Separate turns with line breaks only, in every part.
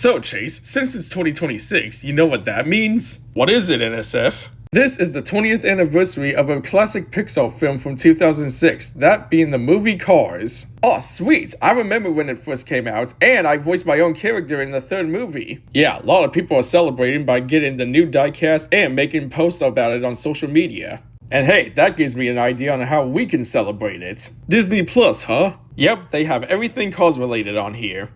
So Chase, since it's 2026, you know what that means? What is it, NSF? This is the 20th anniversary of a classic Pixar film from 2006, that being the movie Cars. Oh sweet, I remember when it first came out, and I voiced my own character in the third movie. Yeah, a lot of people are celebrating by getting the new diecast and making posts about it on social media. And hey, that gives me an idea on how we can celebrate it. Disney Plus, huh? Yep, they have everything Cars related on here.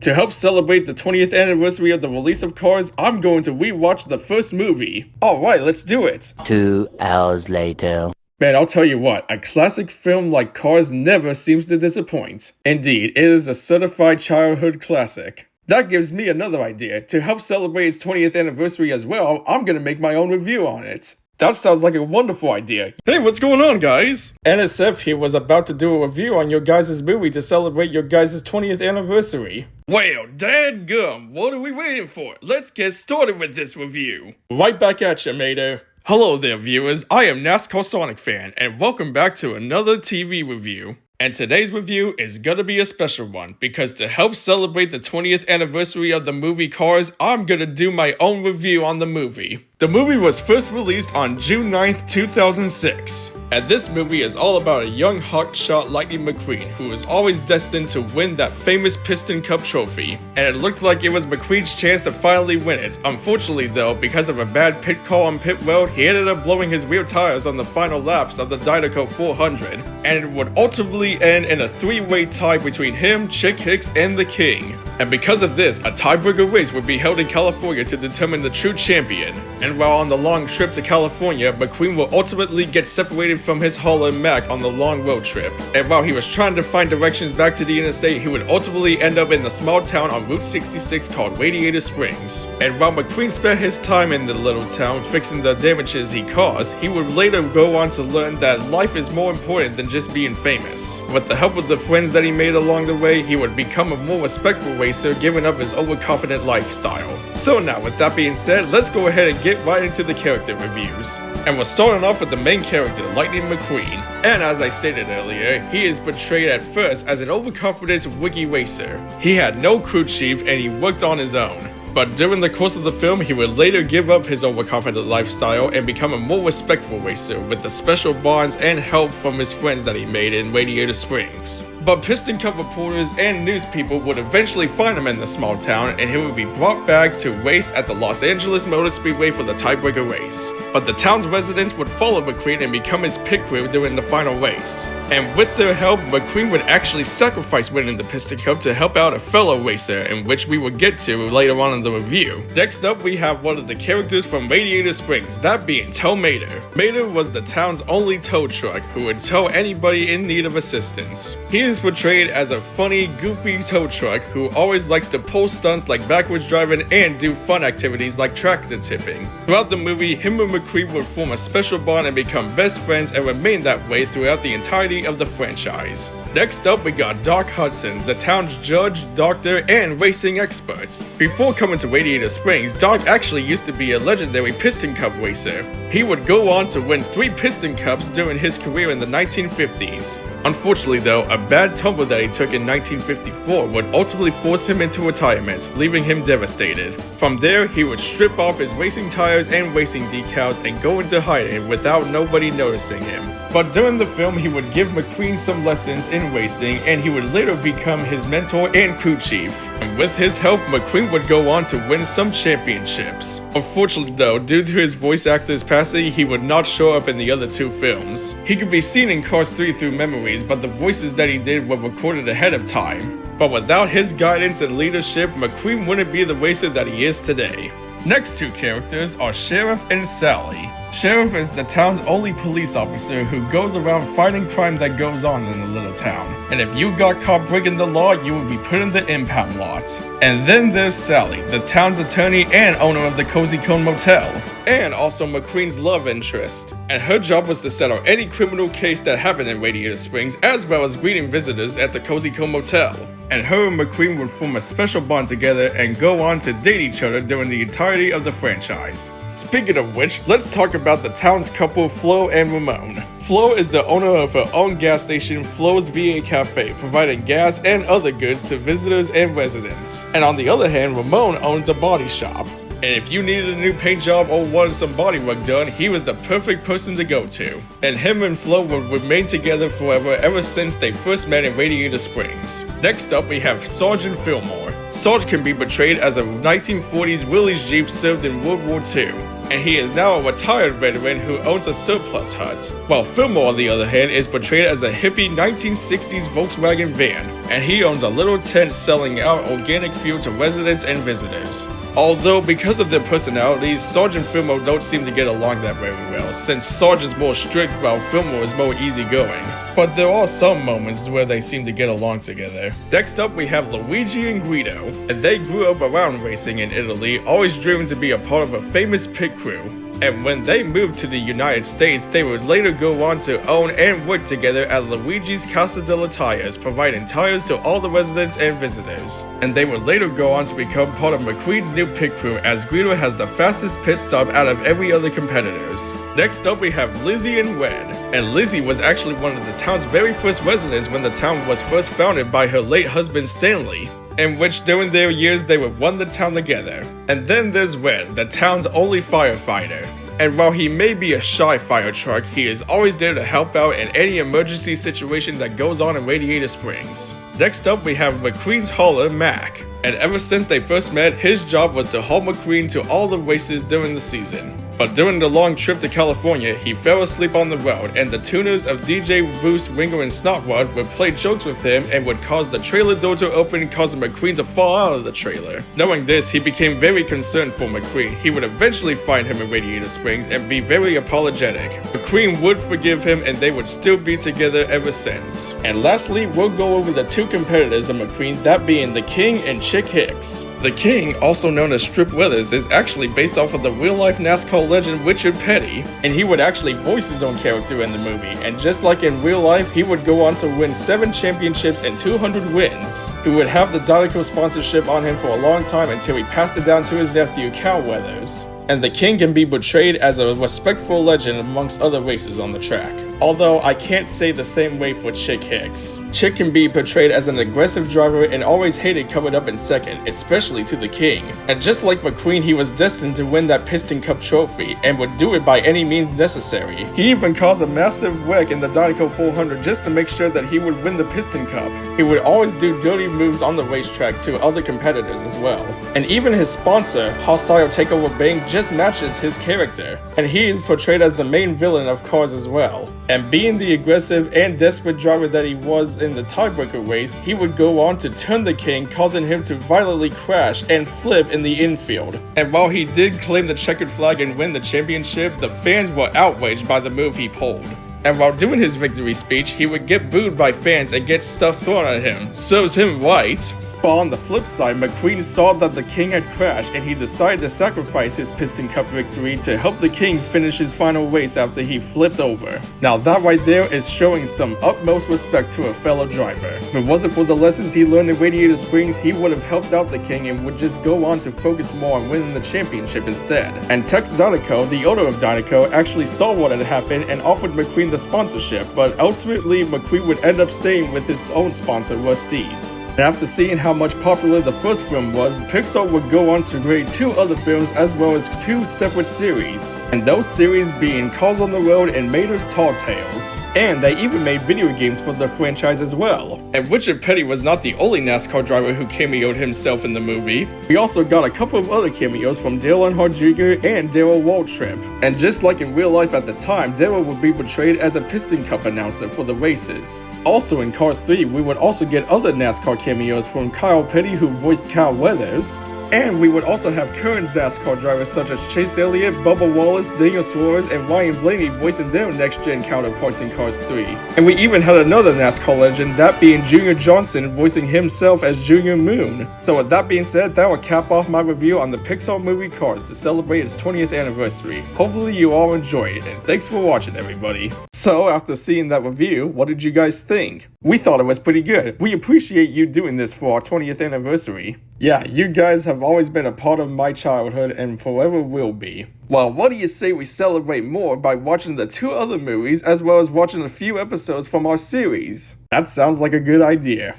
To help celebrate the 20th anniversary of the release of Cars, I'm going to rewatch the first movie. Alright, let's do it.
2 hours later.
Man, I'll tell you what, a classic film like Cars never seems to disappoint. Indeed, it is a certified childhood classic. That gives me another idea. To help celebrate its 20th anniversary as well, I'm gonna make my own review on it. That sounds like a wonderful idea. Hey, what's going on, guys? NSF here was about to do a review on your guys' movie to celebrate your guys' 20th anniversary. Well, dadgum, what are we waiting for? Let's get started with this review. Right back at you, Mater. Hello there, viewers. I am NASCAR Sonic Fan, and welcome back to another TV review. And today's review is gonna be a special one, because to help celebrate the 20th anniversary of the movie Cars, I'm gonna do my own review on the movie. The movie was first released on June 9th, 2006. And this movie is all about a young hotshot Lightning McQueen who was always destined to win that famous Piston Cup trophy. And it looked like it was McQueen's chance to finally win it. Unfortunately though, because of a bad pit call on pit road, he ended up blowing his rear tires on the final laps of the Dynaco 400. And it would ultimately end in a three-way tie between him, Chick Hicks, and the King. And because of this, a tiebreaker race would be held in California to determine the true champion. And while on the long trip to California, McQueen will ultimately get separated from his hauler Mac on the long road trip. And while he was trying to find directions back to the interstate, he would ultimately end up in the small town on Route 66 called Radiator Springs. And while McQueen spent his time in the little town fixing the damages he caused, he would later go on to learn that life is more important than just being famous. With the help of the friends that he made along the way, he would become a more respectful racer, giving up his overconfident lifestyle. So now, with that being said, let's go ahead and get right into the character reviews. And we're starting off with the main character, Lightning McQueen. And as I stated earlier, he is portrayed at first as an overconfident wiggy racer. He had no crew chief and he worked on his own. But during the course of the film, he would later give up his overconfident lifestyle and become a more respectful racer with the special bonds and help from his friends that he made in Radiator Springs. But Piston Cup reporters and news people would eventually find him in the small town and he would be brought back to race at the Los Angeles Motor Speedway for the tiebreaker race. But the town's residents would follow McQueen and become his pit crew during the final race. And with their help, McQueen would actually sacrifice winning the Piston Cup to help out a fellow racer, in which we will get to later on in the review. Next up, we have one of the characters from Radiator Springs, that being Tow Mater. Mater was the town's only tow truck who would tow anybody in need of assistance. He is portrayed as a funny, goofy tow truck who always likes to pull stunts like backwards driving and do fun activities like tractor tipping. Throughout the movie, him and McQueen would form a special bond and become best friends and remain that way throughout the entirety of the franchise. Next up, we got Doc Hudson, the town's judge, doctor, and racing expert. Before coming to Radiator Springs, Doc actually used to be a legendary Piston Cup racer. He would go on to win 3 Piston Cups during his career in the 1950s. Unfortunately though, a bad tumble that he took in 1954 would ultimately force him into retirement, leaving him devastated. From there, he would strip off his racing tires and racing decals and go into hiding without nobody noticing him. But during the film, he would give McQueen some lessons in racing and he would later become his mentor and crew chief. And with his help, McQueen would go on to win some championships. Unfortunately though, due to his voice actor's passing, he would not show up in the other 2 films. He could be seen in Cars 3 through memories, but the voices that he did were recorded ahead of time. But without his guidance and leadership, McQueen wouldn't be the racer that he is today. Next 2 characters are Sheriff and Sally. Sheriff is the town's only police officer who goes around fighting crime that goes on in the little town. And if you got caught breaking the law, you would be put in the impound lot. And then there's Sally, the town's attorney and owner of the Cozy Cone Motel. And also McQueen's love interest. And her job was to settle any criminal case that happened in Radiator Springs, as well as greeting visitors at the Cozy Cone Motel. And her and McQueen would form a special bond together and go on to date each other during the entirety of the franchise. Speaking of which, let's talk about the town's couple Flo and Ramon. Flo is the owner of her own gas station, Flo's Vegan Cafe, providing gas and other goods to visitors and residents. And on the other hand, Ramon owns a body shop. And if you needed a new paint job or wanted some body work done, he was the perfect person to go to. And him and Flo would remain together forever ever since they first met in Radiator Springs. Next up, we have Sergeant Fillmore. Sarge can be portrayed as a 1940s Willys Jeep served in World War II. And he is now a retired veteran who owns a surplus hut, while Fillmore, on the other hand, is portrayed as a hippie 1960s Volkswagen van, and he owns a little tent selling out organic fuel to residents and visitors. Although, because of their personalities, Sarge and Fillmore don't seem to get along that very well, since Sarge is more strict while Fillmore is more easygoing. But there are some moments where they seem to get along together. Next up, we have Luigi and Guido, and they grew up around racing in Italy, always driven to be a part of a famous pit crew. And when they moved to the United States, they would later go on to own and work together at Luigi's Casa della Tires, providing tires to all the residents and visitors. And they would later go on to become part of McQueen's new pit crew, as Guido has the fastest pit stop out of every other competitors. Next up, we have Lizzie and Red. And Lizzie was actually one of the town's very first residents when the town was first founded by her late husband Stanley, in which during their years they would run the town together. And then there's Red, the town's only firefighter. And while he may be a shy fire truck, he is always there to help out in any emergency situation that goes on in Radiator Springs. Next up, we have McQueen's hauler, Mac. And ever since they first met, his job was to haul McQueen to all the races during the season. But during the long trip to California, he fell asleep on the road, and the tuners of DJ, Roos, Ringo, and Snotwad would play jokes with him and would cause the trailer door to open, causing McQueen to fall out of the trailer. Knowing this, he became very concerned for McQueen. He would eventually find him in Radiator Springs and be very apologetic. McQueen would forgive him, and they would still be together ever since. And lastly, we'll go over the two competitors of McQueen, that being the King and Chick Hicks. The King, also known as Strip Withers, is actually based off of the real-life NASCAR legend Richard Petty, and he would actually voice his own character in the movie, and just like in real life, he would go on to win 7 championships and 200 wins. He would have the Dinoco sponsorship on him for a long time until he passed it down to his nephew, Cal Weathers. And the King can be portrayed as a respectful legend amongst other racers on the track. Although I can't say the same way for Chick Hicks. Chick can be portrayed as an aggressive driver and always hated coming up in second, especially to the King. And just like McQueen, he was destined to win that Piston Cup trophy and would do it by any means necessary. He even caused a massive wreck in the Dinoco 400 just to make sure that he would win the Piston Cup. He would always do dirty moves on the racetrack to other competitors as well. And even his sponsor, Hostile Takeover Bank, just matches his character. And he is portrayed as the main villain of Cars as well. And being the aggressive and desperate driver that he was in the tiebreaker race, he would go on to turn the King, causing him to violently crash and flip in the infield. And while he did claim the checkered flag and win the championship, the fans were outraged by the move he pulled. And while doing his victory speech, he would get booed by fans and get stuff thrown at him. Serves him right. But on the flip side, McQueen saw that the King had crashed and he decided to sacrifice his Piston Cup victory to help the King finish his final race after he flipped over. Now that right there is showing some utmost respect to a fellow driver. If it wasn't for the lessons he learned in Radiator Springs, he would have helped out the King and would just go on to focus more on winning the championship instead. And Tex Dinoco, the owner of Dinoco, actually saw what had happened and offered McQueen the sponsorship, but ultimately McQueen would end up staying with his own sponsor, Rust-eze. And after seeing how much popular the first film was, Pixar would go on to create 2 other films as well as 2 separate series, and those series being Cars on the Road and Mater's Tall Tales. And they even made video games for the franchise as well. And Richard Petty was not the only NASCAR driver who cameoed himself in the movie. We also got a couple of other cameos from Dale Earnhardt Jr. and Darrell Waltrip. And just like in real life at the time, Darrell would be portrayed as a Piston Cup announcer for the races. Also in Cars 3, we would also get other NASCAR cameos from Kyle Petty, who voiced Cal Weathers, and we would also have current NASCAR drivers such as Chase Elliott, Bubba Wallace, Daniel Suarez, and Ryan Blaney voicing their next-gen counterparts in Cars 3. And we even had another NASCAR legend, that being Junior Johnson, voicing himself as Junior Moon. So with that being said, that will cap off my review on the Pixar movie Cars to celebrate its 20th anniversary. Hopefully you all enjoyed it, and thanks for watching, everybody. So after seeing that review, what did you guys think? We thought it was pretty good. We appreciate you doing this for our 20th anniversary. Yeah, you guys have always been a part of my childhood and forever will be. Well, what do you say we celebrate more by watching the 2 other movies as well as watching a few episodes from our series? That sounds like a good idea.